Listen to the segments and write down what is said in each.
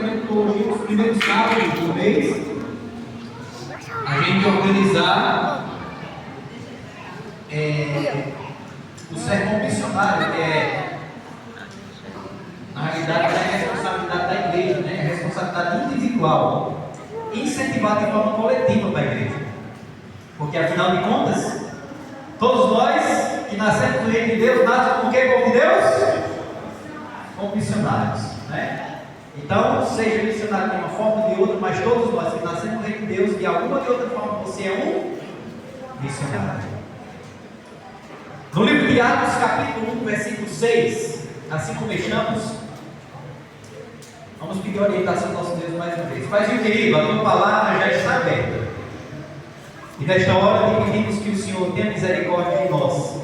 planejamento hoje, os primeiros sábados do mês, a gente organizar o sermão missionário, que é, na realidade, é a responsabilidade da igreja, né? É a responsabilidade individual, incentivada de forma coletiva para a igreja. Porque, afinal de contas, todos nós que nascemos no reino de Deus, nascemos com quem? Como de Deus? Como missionários, né? Então, seja missionário de uma forma ou de outra, mas todos nós que nascemos no reino de Deus, de alguma ou de outra forma, você é um missionário. No livro de Atos, capítulo 1, versículo 6, assim como estamos, vamos pedir a orientação do nosso Deus mais uma vez. Pai querido, a tua palavra já está aberta. E nesta hora te pedimos que o Senhor tenha misericórdia de nós.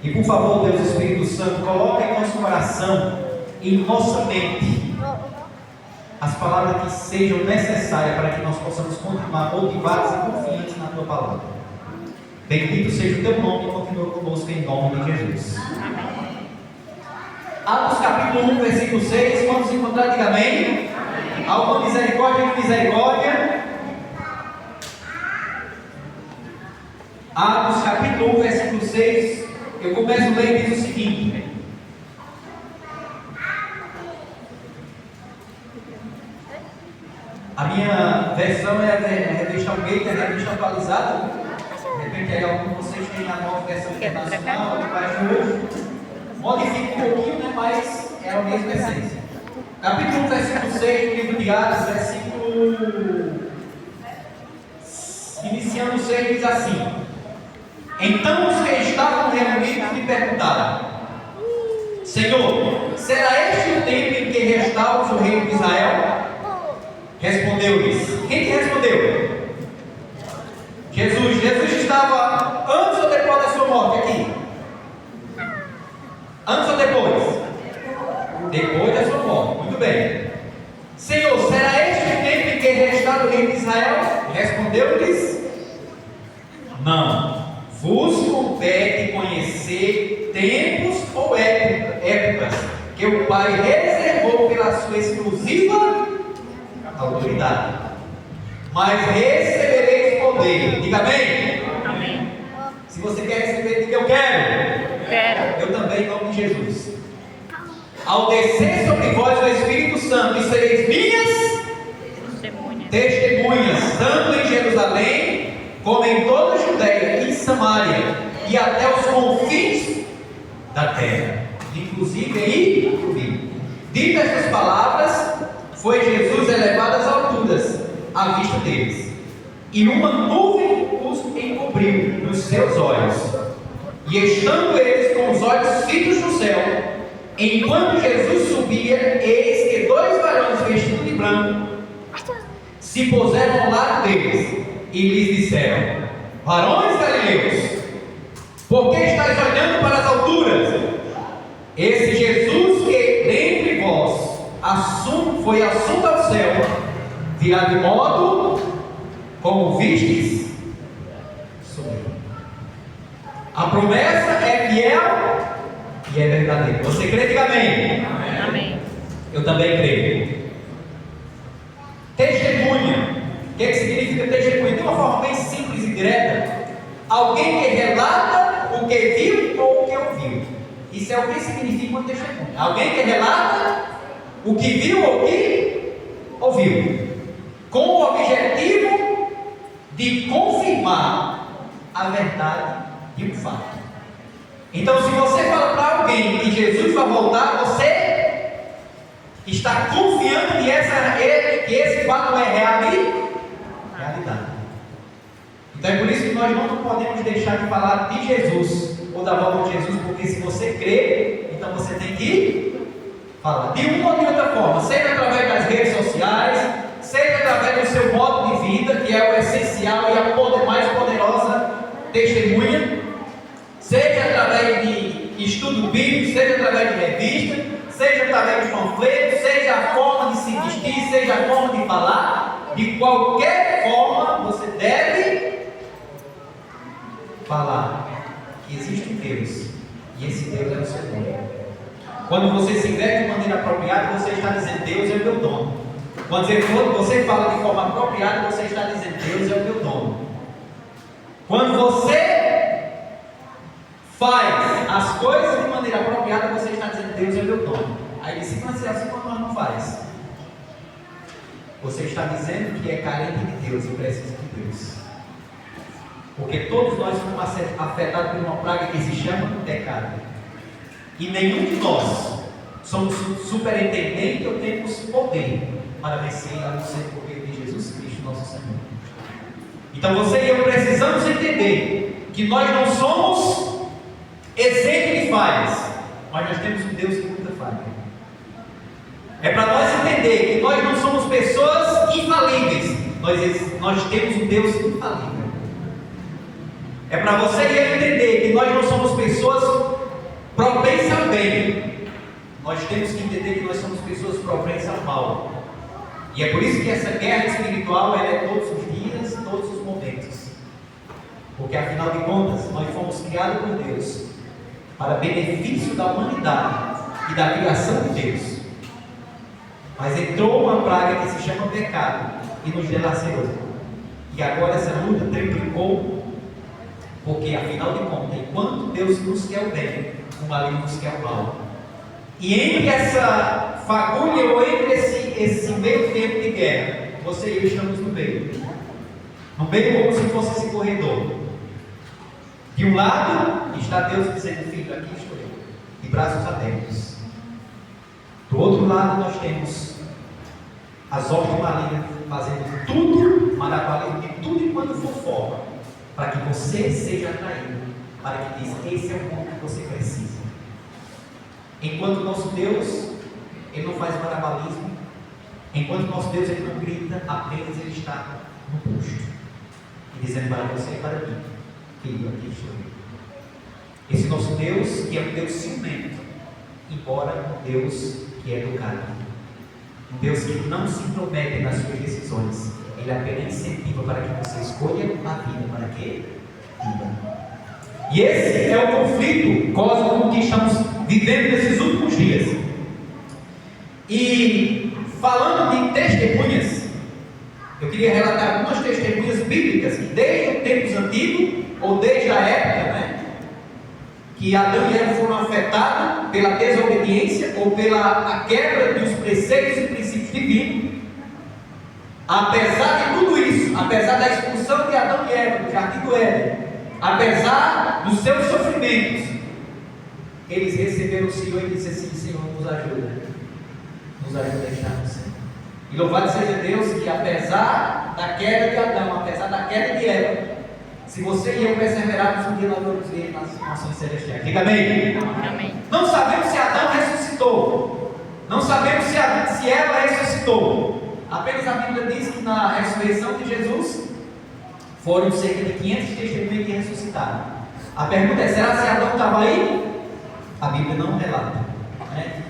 E por favor, Deus Espírito Santo, coloque em nosso coração, em nossa mente, as palavras que sejam necessárias para que nós possamos continuar motivados e confiantes na tua palavra. Bendito seja o teu nome e continua conosco em nome de Jesus. Atos capítulo 1, versículo 6, vamos encontrar, diga amém. Alguma misericórdia e misericórdia. Atos capítulo 1, versículo 6, eu começo a ler e diz o seguinte: a minha versão é a revista Almeida, a revista atualizada. De repente aí algum de vocês tem a nova versão internacional, que vai de hoje. Modifica um pouquinho, né? Mas é a mesma essência. Capítulo 1, versículo 6 do livro de Atos, versículo iniciando o 6, diz assim: então os que estavam reunidos lhe perguntaram: Senhor, será este o tempo em que restauras o reino de Israel? Respondeu-lhes. Quem que respondeu? Jesus. Jesus estava antes ou depois da sua morte aqui? Antes ou depois? Depois da sua morte. Muito bem. Senhor, será este o tempo em que restaura o reino de Israel? Respondeu-lhes: não. Vos compete conhecer tempos ou épocas que o Pai reservou pela sua exclusiva autoridade. Mas recebereis poder. Diga amém? Amém. Se você quer receber, diga eu quero. Quero. Eu também, em nome de Jesus. Ao descer sobre vós o Espírito Santo, e sereis minhas testemunhas, tanto em Jerusalém, como em toda a Judeia e Samaria, e até os confins da terra, inclusive em Judá. Ditas estas palavras, foi Jesus elevado às alturas, à vista deles, e uma nuvem os encobriu nos seus olhos. E estando eles com os olhos fitos no céu, enquanto Jesus subia, eis que dois varões vestidos de branco se puseram ao lado deles e lhes disseram: varões galileus, por que estáis olhando para as alturas? Esse Jesus que dentre vós foi assunto ao céu, virá de modo como vistes sobre. A promessa é fiel e é verdadeira. Você crê? Diga amém. Amém. Eu também creio. Testemunha. O que significa testemunha? De uma forma bem simples e direta: alguém que relata o que viu ou o que ouviu. Isso é o que significa uma testemunha. Alguém que relata o que viu ou o que ouviu, com o objetivo de confirmar a verdade de um fato. Então, se você fala para alguém que Jesus vai voltar, você está confiando que esse fato é realidade. Então é por isso que nós não podemos deixar de falar de Jesus ou da volta de Jesus, porque se você crê, então você tem que falar de uma ou de outra forma, seja através das redes sociais, seja através do seu modo de vida, que é o essencial e a mais poderosa testemunha, seja através de estudo bíblico, seja através de revista, seja através de panfletos, seja a forma de se vestir, seja a forma de falar, de qualquer forma você deve falar que existe um Deus, e esse Deus é o seu nome. Quando você se veste de maneira apropriada, você está dizendo: Deus é o meu dono. Quando você fala de forma apropriada, você está dizendo: Deus é o meu dono. Quando você faz as coisas de maneira apropriada, você está dizendo: Deus é meu dono. Aí ele diz: mas é assim quando nós não faz. Você está dizendo que é carente de Deus e precisa de Deus. Porque todos nós somos afetados por uma praga que se chama pecado. E nenhum de nós somos superintendente ou temos poder para vencer, a não ser por meio de Jesus Cristo, nosso Senhor. Então você e eu precisamos entender que nós não somos exemplo de falhas, mas nós temos um Deus que nunca falha. É para nós entender que nós não somos pessoas infalíveis, nós temos um Deus infalível. É para você e eu entender que nós não somos pessoas propensas ao bem, nós temos que entender que nós somos pessoas propensas ao mal. E é por isso que essa guerra espiritual ela é todos os dias, todos os momentos. Porque afinal de contas, nós fomos criados por Deus para benefício da humanidade e da criação de Deus. Mas entrou uma praga que se chama pecado e nos dilacerou. E agora essa luta triplicou, porque afinal de contas, enquanto Deus nos quer o bem, o maligno nos quer o mal. E entre essa fagulha ou entre esse meio tempo de guerra, você e eu estamos no meio. No meio como se fosse esse corredor. De um lado está Deus dizendo: filho, aqui estou eu, de braços abertos. Do outro lado nós temos as obras malignas fazendo tudo, maravilhando de tudo enquanto for forma, para que você seja atraído, para que diz: esse é o ponto que você precisa. Enquanto nosso Deus, Ele não faz marabalismo, enquanto nosso Deus Ele não grita, apenas Ele está no posto, e dizendo para você e para mim: filho, aqui estou eu. Esse nosso Deus, que é um Deus ciumento, embora um Deus que é educado, um Deus que não se intromete nas suas decisões, Ele apenas incentiva para que você escolha a vida, para que viva. E esse é o conflito cósmico que estamos vivendo nesses últimos dias. E falando de testemunhas, eu queria relatar algumas testemunhas bíblicas que desde os tempos antigos, ou desde a época, que Adão e Eva foram afetados pela desobediência ou pela quebra dos preceitos e princípios divinos. Apesar de tudo isso, apesar da expulsão de Adão e Eva do jardim do Éden, apesar dos seus sofrimentos, eles receberam o Senhor e disseram assim: Senhor, nos ajuda a estar no céu. E louvado seja Deus que apesar da queda de Adão, apesar da queda de Eva, se você e eu perseverarmos, um dia nós vamos ver nas nações celestiais. Diga amém. Amém. Não sabemos se Adão ressuscitou, não sabemos se Eva ressuscitou. Apenas a Bíblia diz que na ressurreição de Jesus foram cerca de 500 testemunhas que ressuscitaram. A pergunta é: será que Adão estava aí? A Bíblia não relata,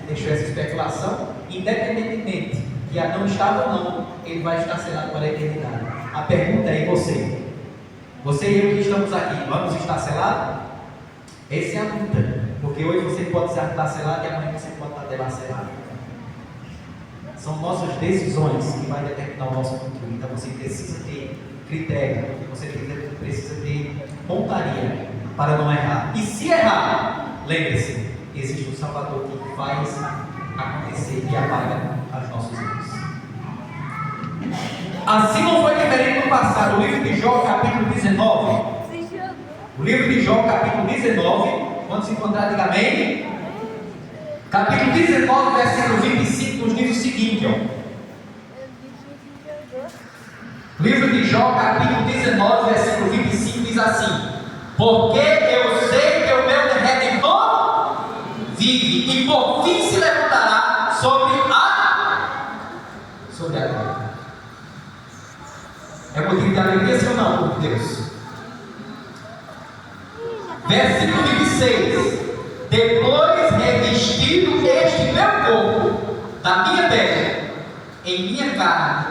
deixou essa especulação. Independentemente de Adão estava ou não, ele vai estar selado para a eternidade. A pergunta é: e você? Você e eu que estamos aqui, vamos estar selados? Essa é a luta, porque hoje você pode estar selado e amanhã você pode estar delacerado. São nossas decisões que vai determinar o nosso futuro. Então você precisa ter critério, você precisa ter pontaria para não errar. E se errar, lembre-se, existe um Salvador que faz acontecer e apaga os nossos erros. Assim não foi diferente no passado. O livro de Jó, capítulo 19. O livro de Jó, capítulo 19. Quando se encontrar, diga amém. Capítulo 19, versículo 25, nos diz o seguinte: O livro de Jó, capítulo 19, versículo 25, diz assim: porque eu sei que o meu Redentor vive, e por fim se levantará sobre a terra. É motivo de alegria, sim ou não, povo de Deus? Versículo 26: depois revestido este meu corpo da minha pele, em minha carne.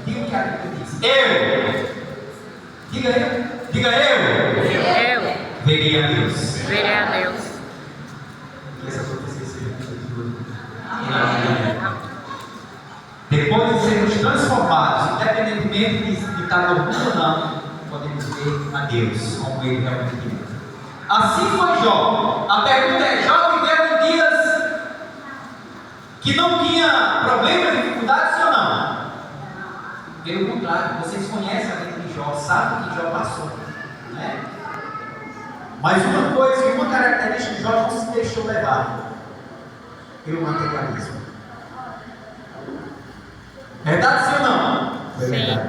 Diga o que a Bíblia diz. Diga eu. Verei a Deus. Glória a Deus. Que essa profecia seja cumprida. Depois de sermos transformados, independentemente de estar dormindo ou não, podemos ver a Deus como Ele realmente é. Assim foi Jó. A pergunta é: Jó viveu em dias que não tinha problemas, dificuldades, ou não? Pelo contrário, vocês conhecem a vida de Jó, sabem o que Jó passou, né? Mas uma coisa, uma característica de Jó não se deixou levar pelo materialismo. Verdade, sim ou não? Sim. Verdade.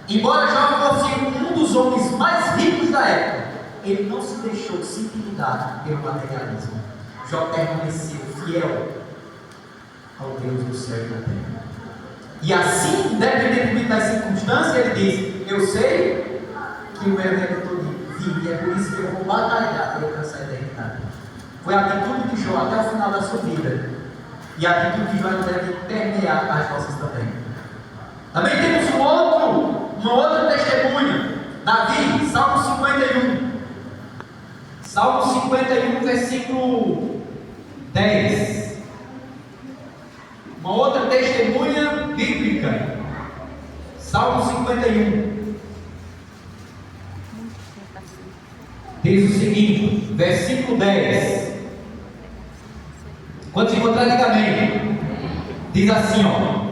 Embora Jó fosse um dos homens mais ricos da época, ele não se deixou se intimidar pelo materialismo. Jó permaneceu fiel ao Deus do céu e da terra. E assim, independentemente das circunstâncias, ele diz: eu sei que o meu Redentor vive, e é por isso que eu vou batalhar para alcançar a eternidade. Foi a atitude de Jó até o final da sua vida. E a atitude de Jó deve permear as nossas também. Também temos uma outra testemunha. Davi, Salmo 51. Salmo 51, versículo 10. Uma outra testemunha bíblica. Salmo 51. Diz o seguinte, versículo 10. Quando se encontrar, diga amém. Diz assim, ó: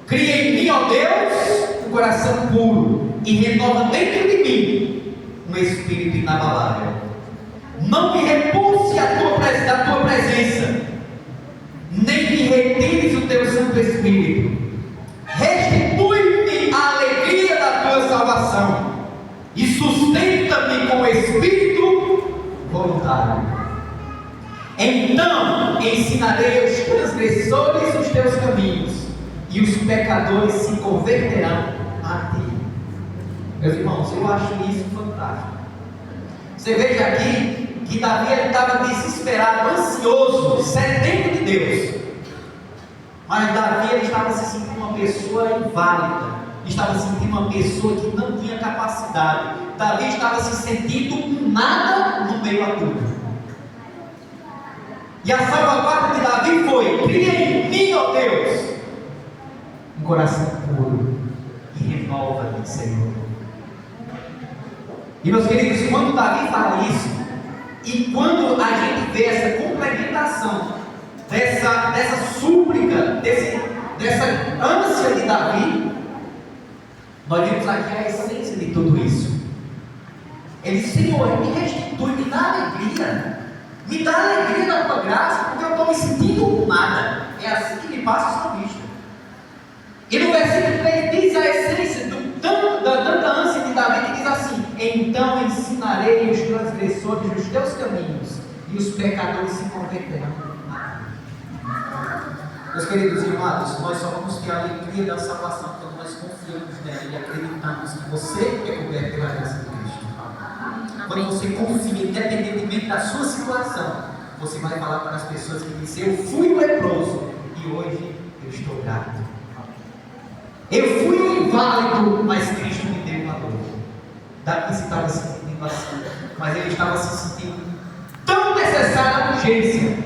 cria em mim, ó Deus, um coração puro, e renova dentro de mim um espírito inabalável. Não me repulse da tua presença, nem me retires o teu Santo Espírito. Restitui-me a alegria da tua salvação, e sustenta-me com o espírito voluntário. Então ensinarei aos transgressores os teus caminhos, e os pecadores se converterão a ti. Meus irmãos, eu acho isso fantástico. Você veja aqui que Davi estava desesperado, ansioso, sedento de Deus. Mas Davi estava se sentindo uma pessoa inválida, estava se sentindo uma pessoa que não tinha capacidade. Davi estava se sentindo um nada no meio a tudo. E a salvaguarda de Davi foi: cria em mim, ó Deus, um coração puro, e renova-me, Senhor. E meus queridos, quando Davi fala isso, e quando a gente vê essa complementação dessa súplica, dessa ânsia de Davi, nós vemos aqui a essência de tudo isso. Ele diz: Senhor, me restitui, me dá alegria. Me dá alegria da tua graça, porque eu estou me sentindo com nada. É assim que me passa o salmista. E no versículo 3 diz a essência da tanta ânsia de Davi, que diz assim: então ensinarei os transgressores os teus caminhos, e os pecadores se converterão. Meus queridos irmãos, nós só vamos ter a alegria da salvação quando nós confiamos nela e acreditamos que você é coberto pela graça de Cristo. Quando você confia, independentemente da sua situação, você vai falar para as pessoas que dizem: eu fui um leproso e hoje eu estou grato. Eu fui um inválido, mas Cristo me deu valor. Davi estava se sentindo assim, mas ele estava se sentindo tão necessário, a urgência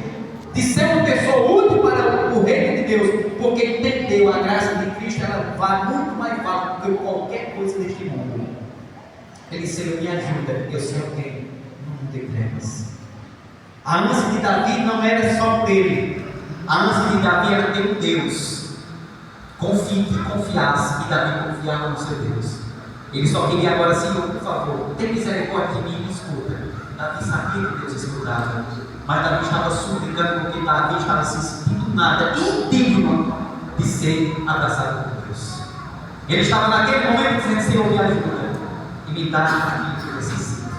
de ser uma pessoa útil para o reino de Deus, porque ele entendeu a graça de Cristo, ela vai muito mais válida do que qualquer coisa deste mundo. Ele disse: Senhor, me ajuda, eu sei alguém no mundo de trevas. A ânsia de Davi não era só dele, a ânsia de Davi era ter um Deus que confiasse, e Davi confiava no seu Deus. Ele só queria agora: Senhor, por favor, tem misericórdia de mim e me escuta. Davi sabia que Deus escutava, mas Davi estava suplicando porque Davi estava se sentindo nada, indigno de ser abraçado por Deus. Ele estava naquele momento dizendo: Senhor, me ajuda e me dá aquilo que eu necessito.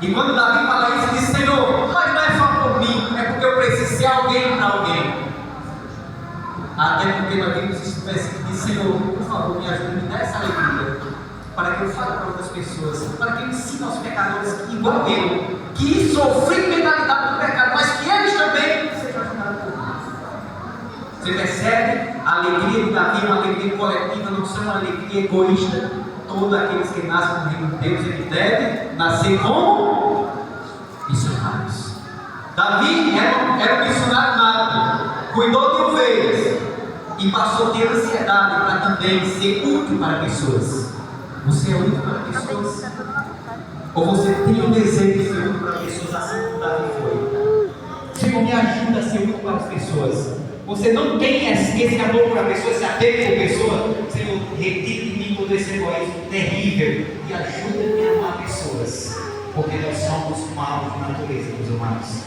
E quando Davi fala isso, ele diz: Senhor, mas não é só por mim, é porque eu preciso ser alguém para alguém. Até porque nós vimos isso no versículo que diz: Senhor, por favor, me ajude, me dá essa alegria, para que eu fale para outras pessoas, para que eu ensine aos pecadores, igual eu, que sofri penalidade do pecado, mas que eles também sejam ajudados por Deus. Você percebe? A alegria de Davi é uma alegria coletiva, não é uma alegria egoísta. Todos aqueles que nascem no reino de Deus, eles devem nascer como? missionários. Davi era um missionário nato, cuidou de ovelhas e passou a ter ansiedade para também ser útil para pessoas. Você é útil para pessoas? Ou você tem o desejo de ser útil para pessoas assim como Davi foi? Senhor, me ajuda a ser útil para as pessoas. Você não tem esse amor por a pessoa, esse apego por pessoa. Senhor, retire de mim todo esse egoísmo terrível e ajuda-me a amar pessoas, porque nós somos maus de natureza, meus amados.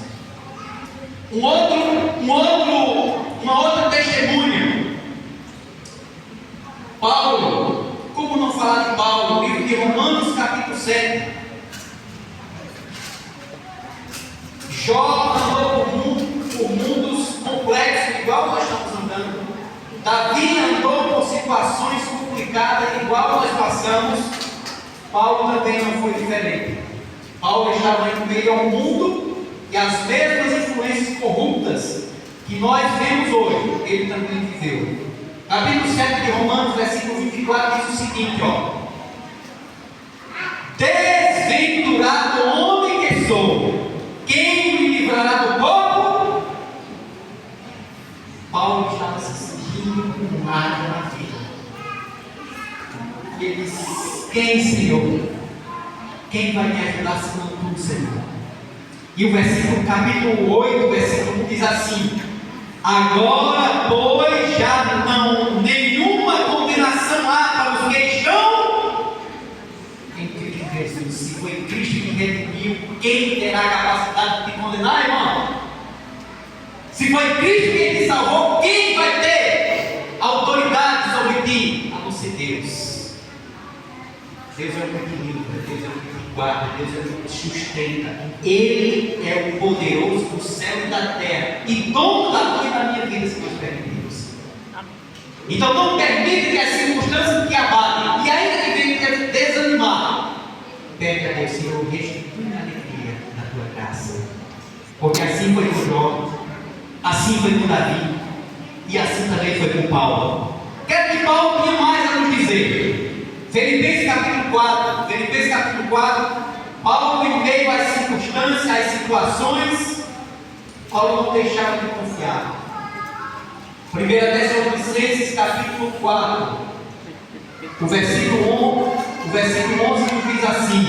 Uma outra testemunha. Paulo, como não falar de Paulo? No livro de Romanos, capítulo 7. Jó andou por mundos complexos, igual nós estamos andando. Davi andou por situações complicadas, igual nós passamos. Paulo também não foi diferente. Paulo estava em meio ao mundo e as mesmas influências corruptas que nós vemos hoje, ele também viveu. Capítulo 7 de Romanos, versículo 24, diz o seguinte, desventurado homem que sou, quem me livrará do corpo? Paulo estava se sentindo com nada na vida. E ele disse, quem, Senhor? Quem vai me ajudar se não tu, Senhor? E o capítulo 8, versículo 1 diz assim: agora, pois, já não nenhuma condenação há para os que estão em Cristo Jesus. Se foi Cristo que redimiu, quem terá a capacidade de te condenar, irmão? Se foi Cristo quem te salvou, quem vai ter autoridade sobre ti? A não ser Deus. Deus é o que te livra, Deus é o que te guarda, Deus é o que te sustenta. Ele é o poderoso do céu e da terra e dono da tua e da minha vida, se Deus permitir. Então não permite que as circunstâncias te abalem, e ainda que venha te desanimar, pede a Deus, Senhor, restitui a alegria da tua graça, porque assim foi com Jó, assim foi com Davi, e assim também foi com Paulo. Quero que Paulo tenha mais a nos dizer. Filipenses capítulo 4, Paulo, em meio às circunstâncias, às situações, Paulo não deixava de confiar. 1 Tessalonicenses capítulo 4, o versículo 11 nos diz assim: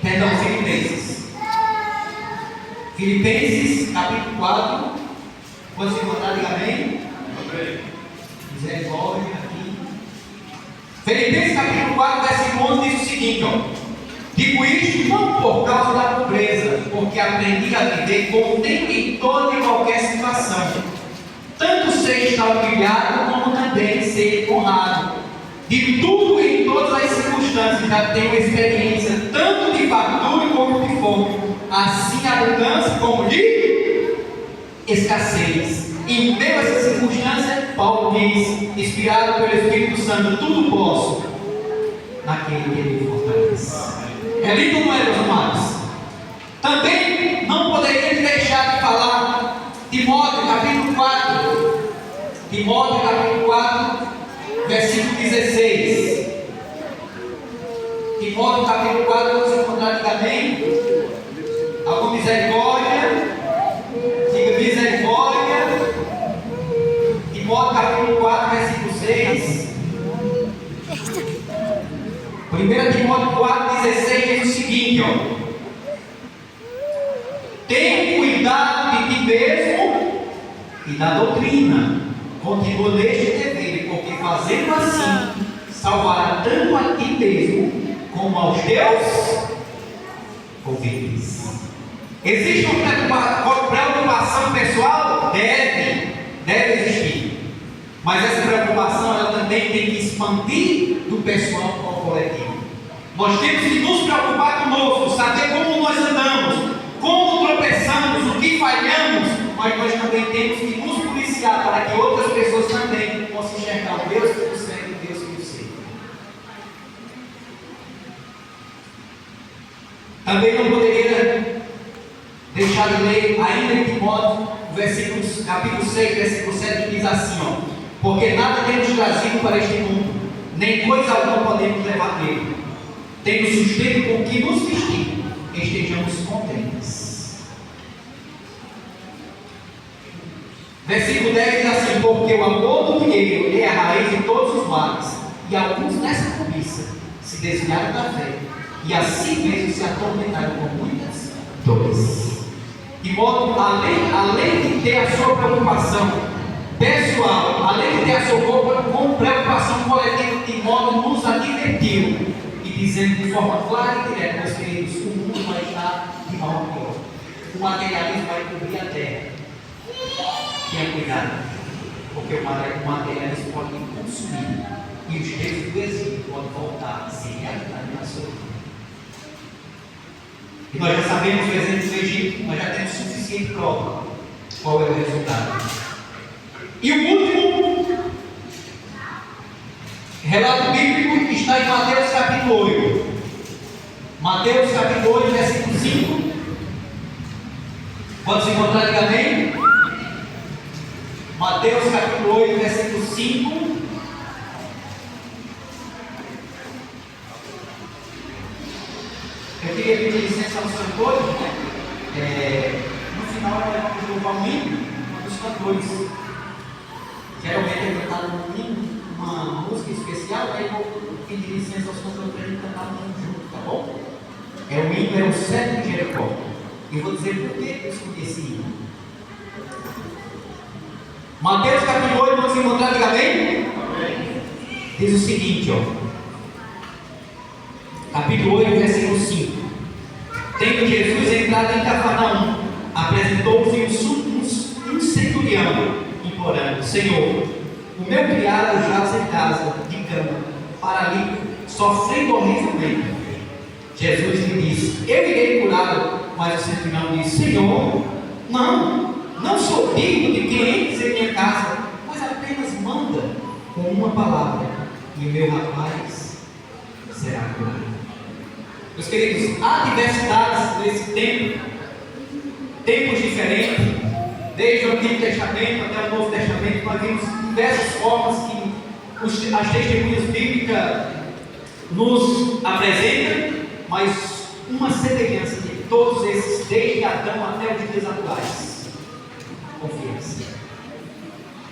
perdão, Filipenses capítulo 4, quando se encontrar, diga amém. Misericórdia aqui. Filipenses capítulo 4, versículo 11 diz o seguinte: digo isto não por causa da pobreza, porque aprendi a viver contente em toda e qualquer situação, tanto ser estar humilhado como também ser honrado. De tudo e em todas as circunstâncias já tenho experiência, tanto de fartura como de fome, assim abundância como de escassez. Em meio a essas circunstâncias, Paulo diz, inspirado pelo Espírito Santo, tudo posso naquele que me fortalece. É lindo, não é, meus amados? Também não poderíamos deixar de falar Timóteo capítulo 4, versículo 16. Timóteo capítulo 4, vamos encontrar, diga amém. Alguma misericórdia? Diga misericórdia. Timóteo capítulo 4, versículo 6. 1 Timóteo 4, 16 diz o seguinte: tem cuidado de ti mesmo e da doutrina. Continua neste dever, porque fazendo assim, salvará tanto a ti mesmo como aos teus ouvintes. Existe uma preocupação pessoal? Deve existir. Mas essa preocupação ela também tem que expandir do pessoal ao coletivo. Nós temos que nos preocupar conosco, saber como nós andamos, como tropeçamos, o que falhamos, mas nós também temos que nos policiar para que outras pessoas também possam enxergar o Deus que nos segue e o Deus que nos segue. Também não poderia deixar de ler ainda em Timóteo, capítulo 6, versículo 7, que diz assim: Porque nada temos trazido para este mundo, nem coisa alguma podemos levar dele. Tendo sustento com que nos vestir, estejamos contentes. Versículo 10 diz assim: porque o amor do dinheiro é a raiz de todos os males, e alguns nessa cobiça se desviaram da fé, e assim mesmo se atormentaram com muitas dores. De modo, além de ter a sua preocupação pessoal, além de ter a sua preocupação coletiva, de modo nos advertiram e dizendo de forma clara e direta, meus queridos, o mundo vai estar de mal a pior. O materialismo vai cobrir a terra. Tenha cuidado, porque o materialismo pode consumir e os tempos do exílio podem voltar a ser realidade na sua vida. E nós já sabemos o exemplo do Egito, nós já temos suficiente prova qual é o resultado. E o último relato bíblico está em Mateus capítulo 8. Mateus capítulo 8, versículo 5. Pode se encontrar, diga amém. Mateus capítulo 8, versículo 5. Eu queria pedir licença aos cantores, no final nós vamos louvar um hino dos cantores. Geralmente é cantado um hino, uma música especial, aí eu vou pedir licença aos cantores para a gente cantar um hino junto, tá bom? O hino é o Cedro de Jericó. E vou dizer por que eu escolhi esse hino. Mateus capítulo 8, vamos encontrar, diga amém? Diz o seguinte, capítulo 8, versículo 5. Tendo Jesus entrado em Cafarnaum, apresentou-se um centurião, implorando: Senhor, o meu criado jaz em casa, de cama, paralítico, sofrendo horrivelmente. Jesus lhe disse: eu irei curá-lo. Mas o centurião disse: Senhor, não sou digno de que entres em minha casa, mas apenas manda com uma palavra, e o meu rapaz será curado. Meus queridos, há diversidades nesse tempo, tempos diferentes, desde o Antigo Testamento até o Novo Testamento. Nós vimos diversas formas que as testemunhas bíblicas nos apresentam, mas uma semelhança de todos esses, desde Adão até os dias atuais: confiança.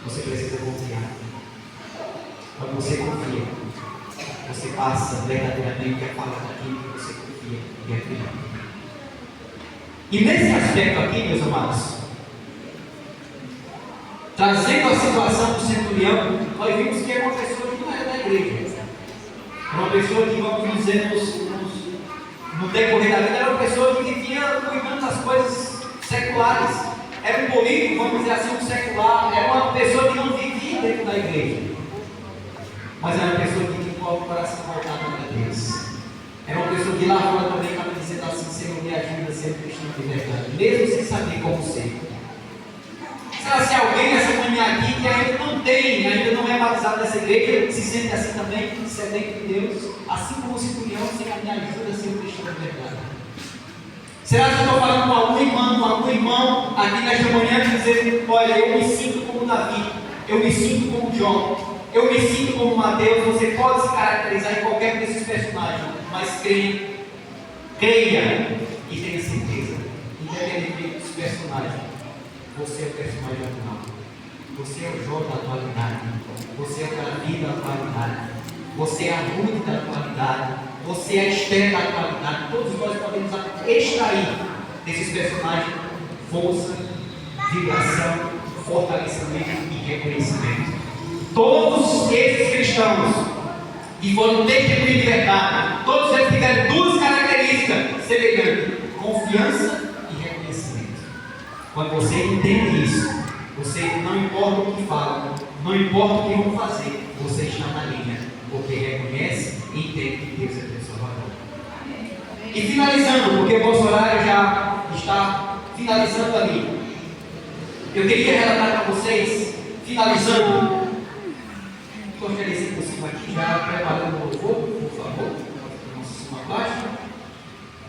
Você precisa confiar. Quando você confia, você passa verdadeiramente a falar daquilo que você confia e acredita. E nesse aspecto aqui, meus amados, trazendo a situação do centurião, nós vimos que é uma pessoa que não era da igreja. É uma pessoa que, vamos dizer, no decorrer da vida, era uma pessoa que vivia cuidando das coisas seculares. Era um político, vamos dizer assim, um secular. Era uma pessoa que não vivia dentro da igreja, mas era uma pessoa que tinha o coração voltado para Deus. Era uma pessoa que lá fora também estava dizendo assim: Senhor, me ajuda a ser um cristão de verdade, mesmo sem saber como ser. Será se alguém nessa manhã aqui que ainda não é batizado nessa igreja, se sente assim também, sedento de Deus, assim como o centurião, Senhor, me ajuda a ser um cristão de verdade? Será que eu estou falando com algum irmão aqui nesta manhã dizendo: olha, eu me sinto como Davi, eu me sinto como João, eu me sinto como Mateus? Você pode se caracterizar em qualquer desses personagens, mas creia e tenha certeza, independente dos personagens, você é o personagem atual, você é o Jó da atualidade, você é o Davi da atualidade, você é a Ruth da atualidade, você é a Esther da atualidade. Todos nós podemos extrair desses personagens força, vibração, fortalecimento e reconhecimento. Todos esses cristãos que foram testemunhos de verdade, todos eles tiveram duas características semelhantes: confiança e reconhecimento. Quando você entende isso, você, não importa o que fala, não importa o que vão fazer, você está na linha, porque reconhece e entende que Deus é teu Salvador. E finalizando, porque o nosso horário já está finalizando ali, eu queria relatar para vocês, finalizando, gostaria de ser possível aqui, já preparando o louvor, por favor, nossa baixa.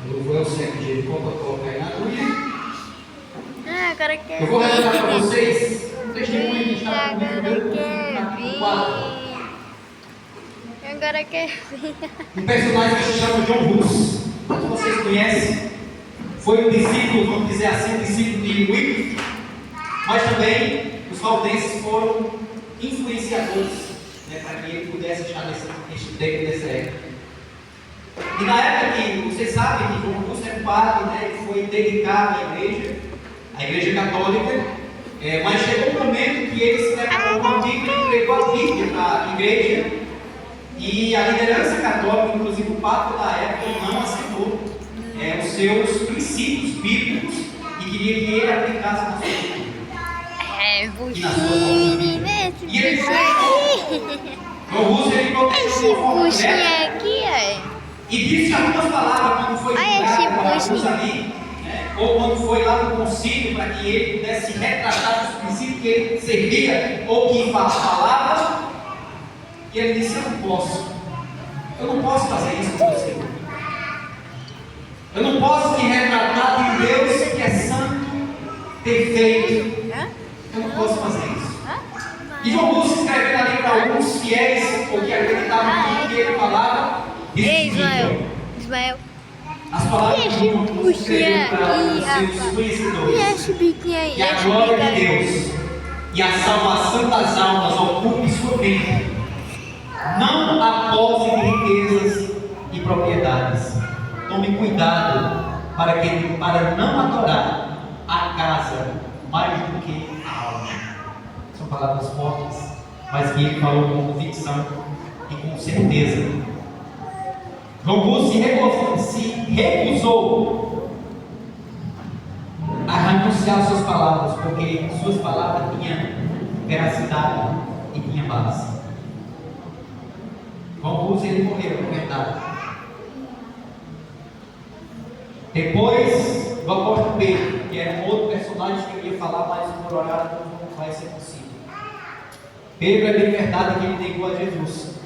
O louvor é o Cedro de Jericó, para colocar aí na luz. Eu vou relatar para vocês um testemunho que está comigo. agora quer ver. Um personagem que se chama John Hus. Quantos vocês conhecem? Foi um discípulo, vamos dizer assim, um discípulo de Wycliffe, mas também os valdenses foram influenciadores, né, para que ele pudesse estar nesse tempo, nessa época. E na época que vocês sabem que John Hus é um padre, né, ele foi dedicado à igreja católica, mas chegou um momento que ele se levantou com a Bíblia e pregou a Bíblia para a igreja, e a liderança católica, inclusive o Papa da época, não aceitou os seus princípios bíblicos e queria que ele aplicasse na sua vida. E ele John Hus, ele protestou de uma forma direta e disse algumas palavras quando foi julgado ali, né, ou quando foi lá no concílio para que ele pudesse retratar os princípios que ele servia ou que falava, e ele disse: eu não posso fazer isso com você. Eu não posso me retratar de um Deus que é santo, perfeito. Eu não posso fazer isso. E John Hus, escrevendo ali para alguns fiéis, ou que acreditavam no que ele falava, disse: Ismael. as palavras que John Hus escreveu para os seus conhecedores, que a glória de Deus e a salvação das almas ocupe sua mente, não a posse de riquezas e propriedades. Tome cuidado para não adorar a casa mais do que a alma. São palavras fortes, mas que ele falou com convicção e com certeza. John Hus se recusou a renunciar às suas palavras, porque suas palavras tinham veracidade e tinham base. John Hus, ele morreu, na verdade. Depois do apóstolo Pedro, que era um outro personagem que eu ia falar, mas por horário não vai ser possível. Pedro, é bem verdade que ele negou a Jesus,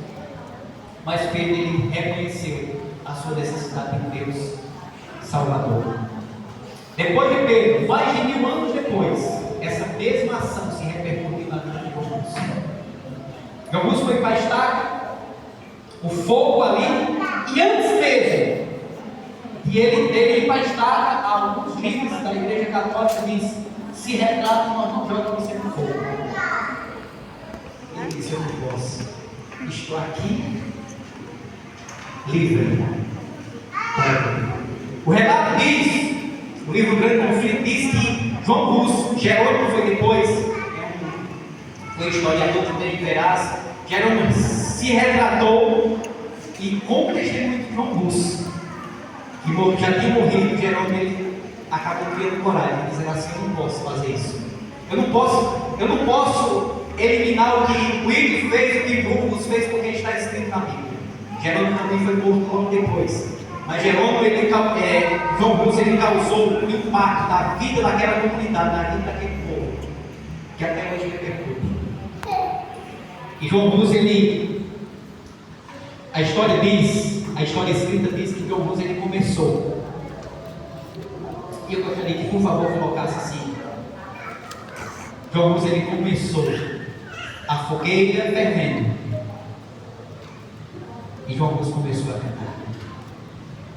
mas Pedro, ele reconheceu a sua necessidade de Deus Salvador. Depois de Pedro, mais de 1000 anos depois, essa mesma ação se repercutiu na vida de John Hus. John Hus foi para a estaca, o fogo ali, e antes mesmo e ele ir para a estaca, alguns livros da igreja católica diz: se retrata, nós não jogamos você no fogo. Ele disse: eu não posso, estou aqui livre. O relato diz, o livro Grande Conflito diz que John Hus, Jerônimo foi depois, foi historiador também veraz, Jerônimo se retratou e com o testemunho de John Hus, que já tinha morrido, Jerônimo, ele acabou criando coragem, dizendo assim: eu não posso fazer isso. Eu não posso eliminar o que Wycliffe fez, o que Hus fez, porque está escrito na Bíblia. Jerônimo também foi morto logo depois. Mas Jerônimo, John Hus, ele causou um impacto na vida daquela comunidade, na vida daquele povo, que até hoje repercute. E John Hus, a história escrita diz que John Hus, ele começou. E eu gostaria que, por favor, colocasse assim: John Hus, ele começou a fogueira fervendo, e John Hus começou a cantar.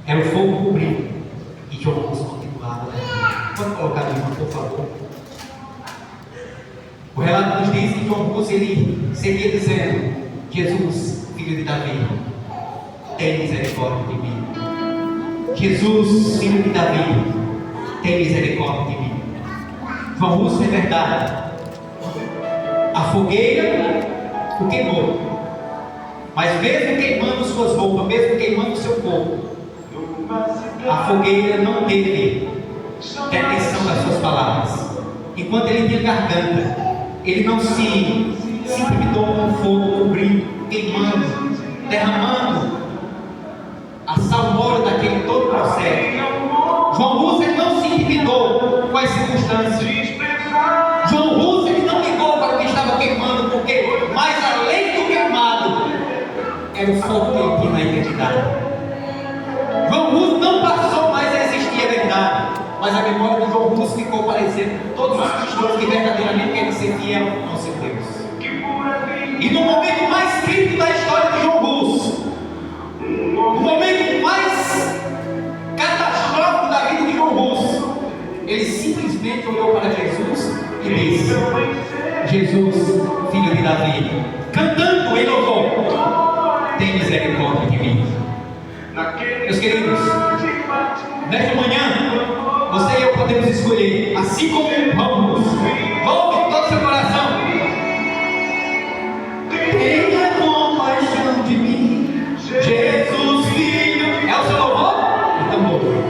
Era o fogo cobrindo, e John Hus continuava. Pode colocar de novo, por favor. O relato nos diz que John Hus, ele seguia dizendo: Jesus, filho de Davi, tem misericórdia de mim. Jesus, filho de Davi, tem misericórdia de mim. John Hus, é verdade, a fogueira o queimou, mas mesmo queimando suas roupas, mesmo queimando seu corpo, a fogueira não teve retenção das suas palavras. Enquanto ele tinha garganta, ele não se intimidou com o fogo cobrindo, queimando, derramando a salmoura daquele todo processo. John Hus, ele não se intimidou com as circunstâncias. John Hus, ele não ligou para o que estava queimando, porque mais além do queimado era o fogo que ele tinha na identidade. John Hus não passou mais a existir a verdade, mas a memória de John Hus ficou parecendo todos os cristãos que verdadeiramente querem ser fiel ao seu Deus. E no momento mais crítico da história de John Hus, Ele simplesmente olhou para Jesus e disse: Jesus, filho de Davi, cantando em louvor, tem misericórdia de mim. Meus queridos, nesta manhã, você e eu podemos escolher, assim como vamos, louve todo o seu coração. Tenha compaixão de mim, Jesus, filho. É o seu louvor? Então louve.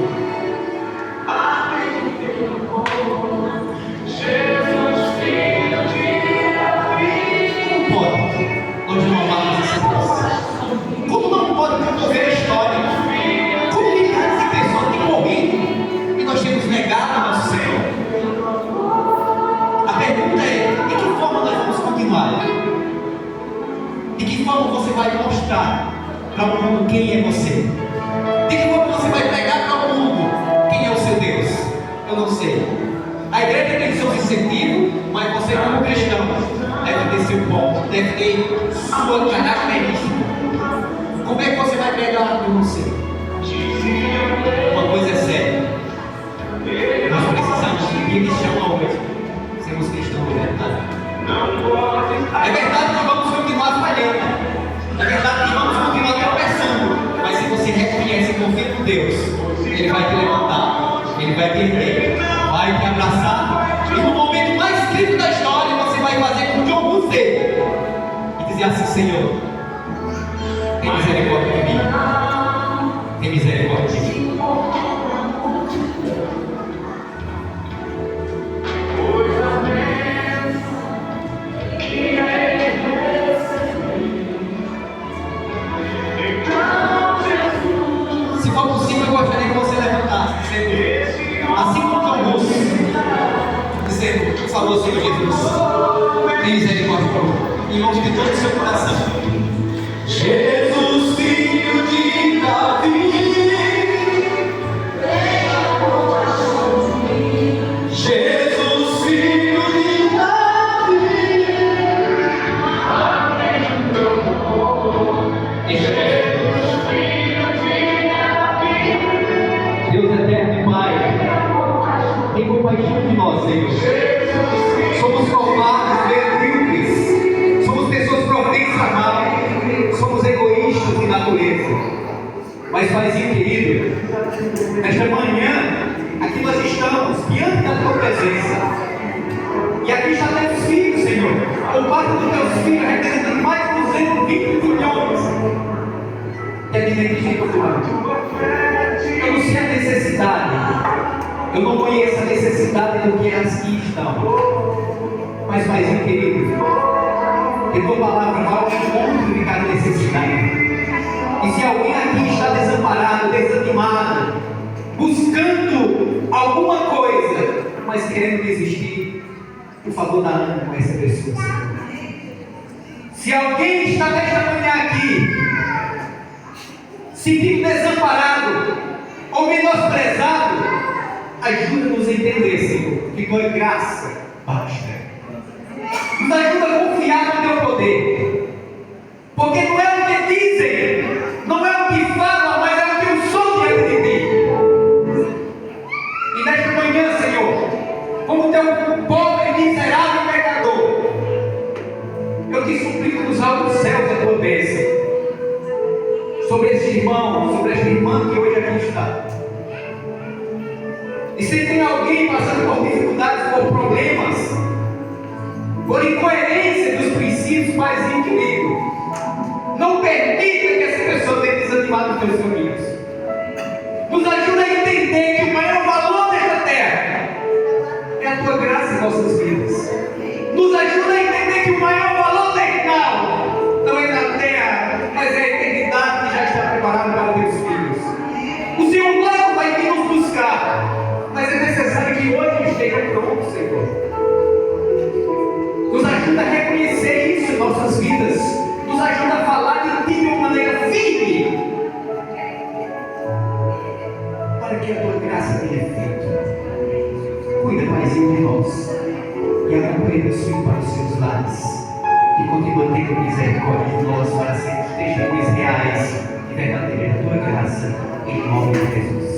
De que forma você vai mostrar para o mundo quem é você? De que forma você vai pregar para o mundo quem é o seu Deus? Eu não sei. A igreja tem seus incentivos, mas você como cristão deve ter seu ponto, deve ter sua característica. Como é que você vai pregar? Eu não sei. Uma coisa é séria, nós precisamos de quem nos chama hoje sermos cristãos de verdade. É verdade que vamos continuar falhando, é verdade que vamos continuar tropeçando, mas se você reconhece e confia em Deus, Ele vai te levantar, Ele vai te erguer, vai te abraçar, e no momento mais crítico da história você vai fazer com que eu use e dizer assim: Senhor, tem misericórdia de mim, tem misericórdia de mim. Se for possível, eu gostaria que você levantasse, dizendo, assim como João Russo, dizendo: por favor, Senhor Jesus, tem misericórdia por mim, em nome de todo o seu coração. Jesus, filho de Davi, Jesus, filho de Davi, Deus eterno e Pai, tem compaixão de nós, Senhor. Somos covardes, medíocres, somos pessoas propensas a mal, somos egoístas de natureza. Mas, Paizinho querido, nesta manhã, aqui nós estamos diante da Tua presença, e aqui está Teus filhos, Senhor. O parte dos Teus filhos representando mais de 220 milhões. É de negligência. Eu não sei a necessidade, eu não conheço a necessidade do que elas aqui estão, mas, Paizinho querido, que Tua palavra vai ao encontro de cada necessidade. E se alguém aqui está desamparado, desanimado, buscando alguma coisa, mas querendo desistir, por favor, dá ânimo a essa pessoa, Senhor. Se alguém está nesta manhã aqui sentindo desamparado ou menosprezado, ajuda-nos a entender, Senhor, que Tua graça basta. Nos ajuda a confiar no Teu poder, porque não é o que dizem, não é o que falam, mas é o que eu sou diante de Ti. E nesta manhã, Senhor, como Teu pobre e miserável pecador, eu Te suplico nos altos céus a Tua bênção sobre esse irmão, sobre esta irmã que hoje aqui está. E se tem alguém passando por dificuldades, por problemas, por incoerência dos princípios, Paizinho querido, não permita que essa pessoa tenha desanimado os Teus caminhos. Nos ajuda a entender que o maior valor desta terra é a Tua graça em nossas vidas. Nos ajuda a entender que o maior valor terrenal não é na terra, mas é a eternidade que já está preparada para Teus filhos. O Senhor logo vai vir nos buscar, mas é necessário que hoje esteja pronto, Senhor. Nos ajuda a reconhecer isso em nossas vidas. Nos ajuda a falar de Ti de uma maneira firme, para que a Tua graça tenha efeito. Cuida, Paizinho, de nós e acompanhe Teus filhos para os seus lares, e continua tendo misericórdia de nós para sermos testemunhas reais e verdadeiras da Tua graça, em nome de Jesus.